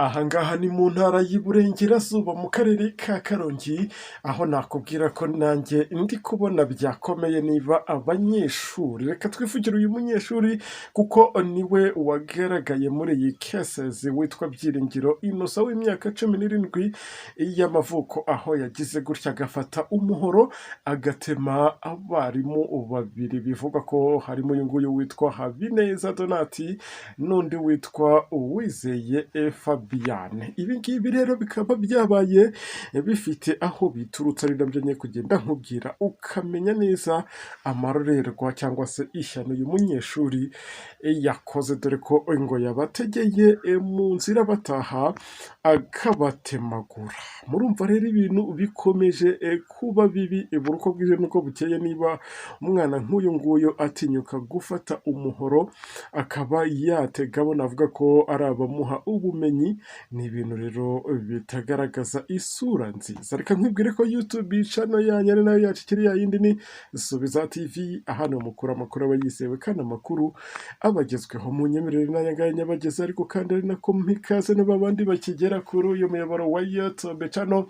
Aha ngaha ni mu ntara y'Iburengerazuba mu karere ka Karongi, aho nakubwira ko nanjye ndi kubona byakomeye niba abanyeshuri, reka twivugire uyu munyeshuri kuko niwe wagaragaye muri iyi cases witwa Byiringiro Innocent w'imyaka 17 y'amavuko, aho yagize gutya agafata umuhoro agatema abarimu babiri, bivuga ko harimo uyu nguyu witwa Habineza Donati n'undi witwa Uwizeye Fabian. Ibi ngibi rero bikaba byabaye bifite aho biturutse, ari nabyo nyine kugenda nkubwira ukamenya neza amarorerwa cyangwa se ishyano uyu munyeshuri yakoze, dore ko ngo yabategeye mu nzira bataha akabatemagura. Murumva rero ibintu bikomeje kuba bibi buri uko bwije n'uko bukeye, niba umwana nk'uyu nguyu atinyuka gufata umuhoro akaba yatega, abo navuga ko ari abamuha ubumenyi, ni ibintu rero bitagaragaza isura nziza. Reka nkwibwire ko YouTube channel yanyu ari nayo yacu kiri yayindi ni Subiza TV, hano mukura amakuru aba yizewe kandi amakuru abagezweho mu nyemerere n'ayangaya nyabageze, ariko kandi ari nako mpikaze n'abandi bakigera kuri uyu muyoboro wa YouTube channel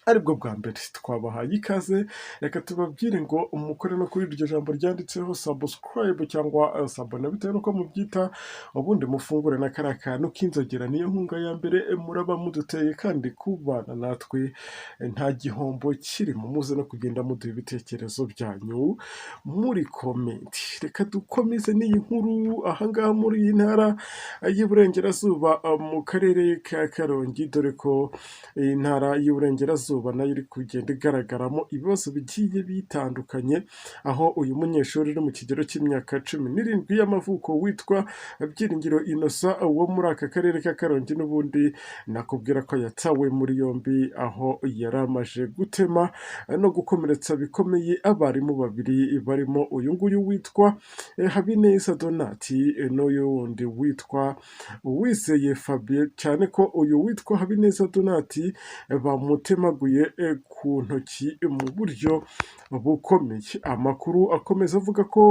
aribwo bwa mbere twabahaye ikaze. Reka tubabwire ngo umukore no kuri iryo jambo ryanditseho subscribe cyangwa sabona bitewe nuko mubyita, ubundi mufungure na kariya kantu k'inzogera, niyo nkunga ya mbere muraba muduteye, kandi kubana natwe nta gihombo kirimo. Muze no kugenda muduha ibitekerezo byanyu muri komenti. Reka dukomeze n'iyi nkuru ahangaha muri iyi ntara y'Iburengerazuba mu karere ka Karongi, dore ko iyi ntara y'Iburengerazuba nayo iri kugenda igaragaramo ibibazo bigiye bitandukanye, aho uyu munyeshuri uri mu kigero cy'imyaka 17 y'amavuko witwa Byiringiro Innocent wo muri aka karere ka Karongi, n'ubundi nakubwira ko yatawe muri yombi, aho yari amaje gutema no gukomeretsa bikomeye abarimu babiri, barimo uyu nguyu witwa Habineza Donati n'uyu wundi witwa Uwizeye Fabien, cyane ko uyu witwa Habineza Donati bamutemaguye ku ntoki mu buryo bukomeye. Amakuru akomeza avuga ko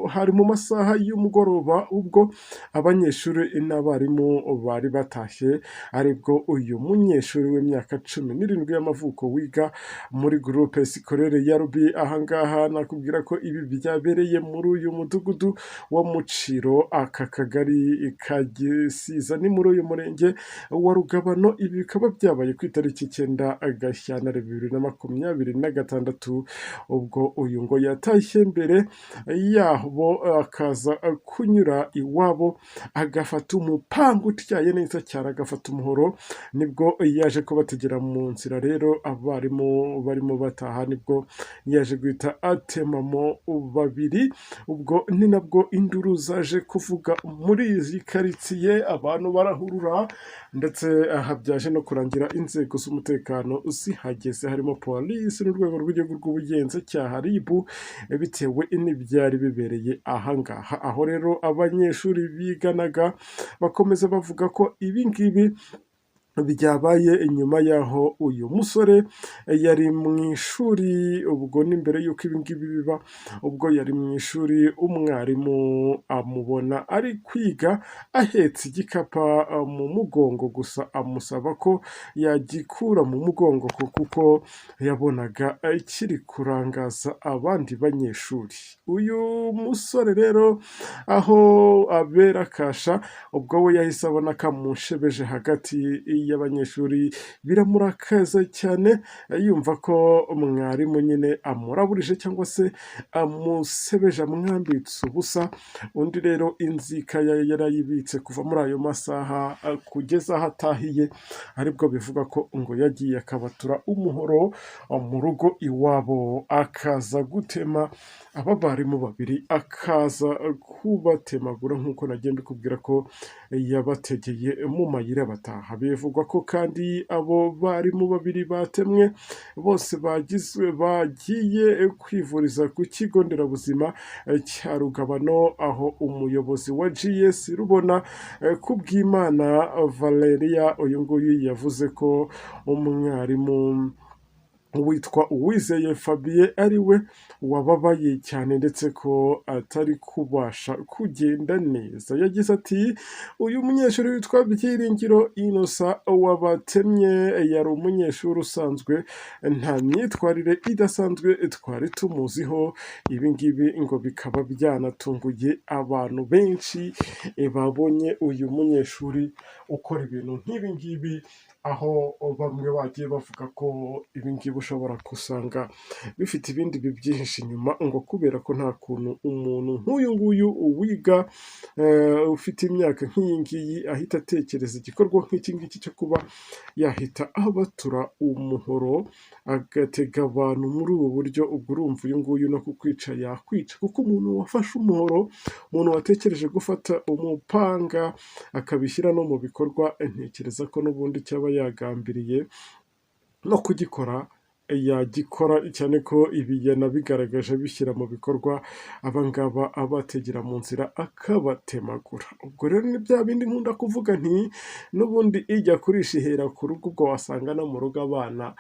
hari mu masaha y'umugoroba, ubwo abanyeshuri n'abarimu bari batashye, aribwo uyu munyeshuri w'imyaka 17 y'amavuko wiga muri groupe scolaire ya Rubi, ahangaha nakubwira ko ibi byabereye muri uyu mudugudu wa Muciro, aka kagari ka Gisiza, ni muri uyu murenge wa Rugabano. Ibi bikaba byabaye ku itariki 9 Gashyantare 2026, ubwo uyu ngo yatashye mbere yabo akaza kunyura iwabo agafata umupanga utyaye neza cyane, agafata umuhoro, nibwo yaje kubategera mu nzira. Rero abarimu barimo bataha, nibwo yaje guhita atemamo babiri, ubwo ni nabwo induru zaje kuvuga muri izi karitsiye, abantu barahurura, ndetse byaje no kurangira inzego z'umutekano zihageze, harimo polisi n'urwego rw'igihugu rw'ubugenzacyaha RIB, bitewe n'ibyari bibereye ahangaha. Aho rero abanyeshuri biganaga bakomeza bavuga ko ibi ngibi byabaye inyuma y'aho uyu musore yari mu ishuri, ubwo n'imbere y'uko ibi ngibi biba, ubwo yari mu ishuri umwarimu amubona ari kwiga ahetse igikapa mu mugongo, gusa amusaba ko yagikura mu mugongo kuko yabonaga kiri kurangaza abandi banyeshuri. Uyu musore rero aho abera kasha, ubwo we yahise abona kamushebeje hagati y'abanyeshuri, biramurakaza cyane, yumva ko mwarimu nyine amuraburije cyangwa se amusebeje, amwambitse ubusa. Undi rero inzika yarayibitse kuva muri ayo masaha kugeza aho atahiye, aribwo bivuga ko ngo yagiye akabatura umuhoro mu rugo iwabo, akaza gutema aba barimu babiri, akaza kubatemagura nk'uko nagiye mbikubwira ko yabategeye mu mayira bataha. Bivugwa ko kandi abo barimu babiri batemwe bose bagiye kwivuriza ku kigo nderabuzima cya Rugabano, aho umuyobozi wa GS Rubona Kubwimana Valeria, uyu nguyu yavuze ko umwarimu witwa Uwizeye Fabien ari we wababaye cyane ndetse ko atari kubasha kugenda neza. Yagize ati uyu munyeshuri witwa Byiringiro Innocent wabatemye yari umunyeshuri usanzwe nta myitwarire idasanzwe twari tumuziho, ibi ngibi ngo bikaba byanatunguye abantu benshi babonye uyu munyeshuri ukora ibintu nk'ibi ngibi, aho bamwe bagiye bavuga ko ibi ngibi ushobora gusanga bifite ibindi bibyihishe inyuma, ngo kubera ko nta kuntu umuntu nk'uyu nguyu wiga ufite imyaka nk'iyi ngiyi ahita atekereza igikorwa nk'iki ngiki cyo kuba yahita abatura umuhoro agatega abantu muri ubu buryo. Ubwo urumva uyu nguyu no kukwica yakwica, kuko umuntu wafashe umuhoro, umuntu watekereje gufata umupanga akabishyira no mu bikorwa, ntekereza ko n'ubundi cyaba yagambiriye no kugikora yagikora, cyane ko ibi yanabigaragaje abishyira mu bikorwa, abangaba abategera mu nzira akabatemagura. Ubwo rero ni bya bindi nkunda kuvuga nti n'ubundi ijya kurisha ihera ku rugo, ubwo wasanga no mu rugo abana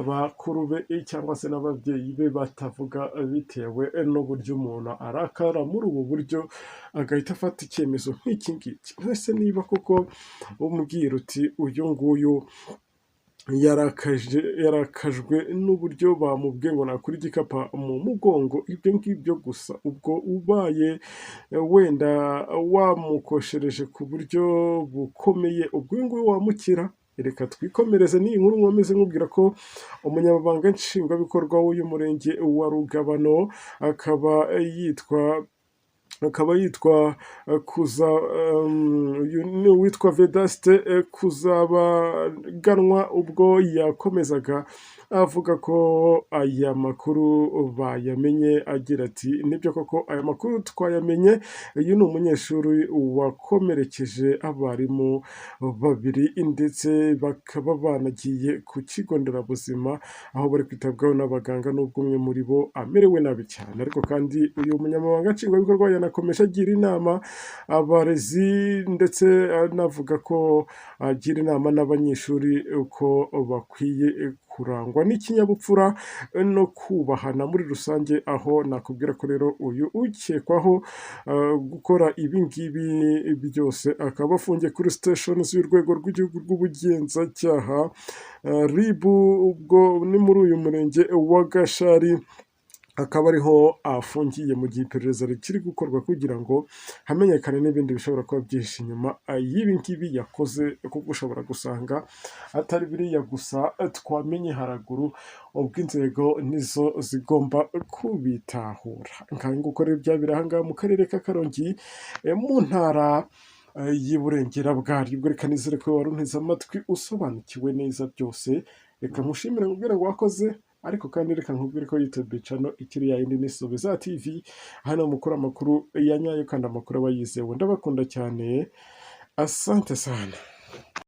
bakuru be cyangwa se n'ababyeyi be batavuga, bitewe n'uburyo umuntu arakara muri ubu buryo agahita afata icyemezo nk'iki ngiki. Mbese niba koko umubwira uti uyu nguyu yarakajwe n'uburyo bamubwiye ngo nakora igikapa mu mugongo, ibyo ngibyo gusa, ubwo ubaye wenda wamukoshereje ku buryo bukomeye, ubwo uyu nguyu wamukira. Reka twikomereze n'iyi nkuru nkomeze nkubwira ko umunyamabanga nshingwabikorwa w'uyu murenge wa Rugabano akaba yitwa witwa Vedaste Kuzabaganwa, ubwo yakomezaga avuga ko aya makuru bayamenye, agira ati nibyo koko aya makuru twayamenye, uyu ni umunyeshuri wakomerekeje abarimu babiri ndetse bakaba banagiye ku kigo nderabuzima aho bari kwitabwaho n'abaganga, n'ubwo umwe muri bo amerewe nabi cyane. Ariko kandi uyu munyamabanga nshingwabikorwa yanakomeje agira inama abarezi ndetse anavuga ko agira inama n'abanyeshuri uko bakwiye kurangwa n'ikinyabupfura no kubahana muri rusange, aho nakubwira ko rero uyu ukekwaho gukora ibi ngibi byose akaba afungiye kuri station y'urwego rw'igihugu rw'ubugenzacyaha RIB, ubwo ni muri uyu murenge wa Gashari, akaba ariho afungiye mu gihe iperereza rikiri gukorwa kugira ngo hamenyekane n'ibindi bishobora kuba byihishe inyuma y'ibi ngibi yakoze, kuko ushobora gusanga atari biriya gusa twamenye haraguru, ubwo inzego nizo zigomba kubitahura. Nguko rero byabera aha ngaha mu karere ka Karongi mu ntara y'Iburengera bwari. Ubwo reka nizere ko wari unteze amatwi usobanukiwe neza byose, reka nkushimire nkubwire ngo wakoze, ariko kandi reka nkubwire ko YouTube channel ikiri ya yindi ni Subiza TV, hano mukora amakuru ya nyayo kandi amakuru aba yizewe. Ndabakunda cyane, asante sana.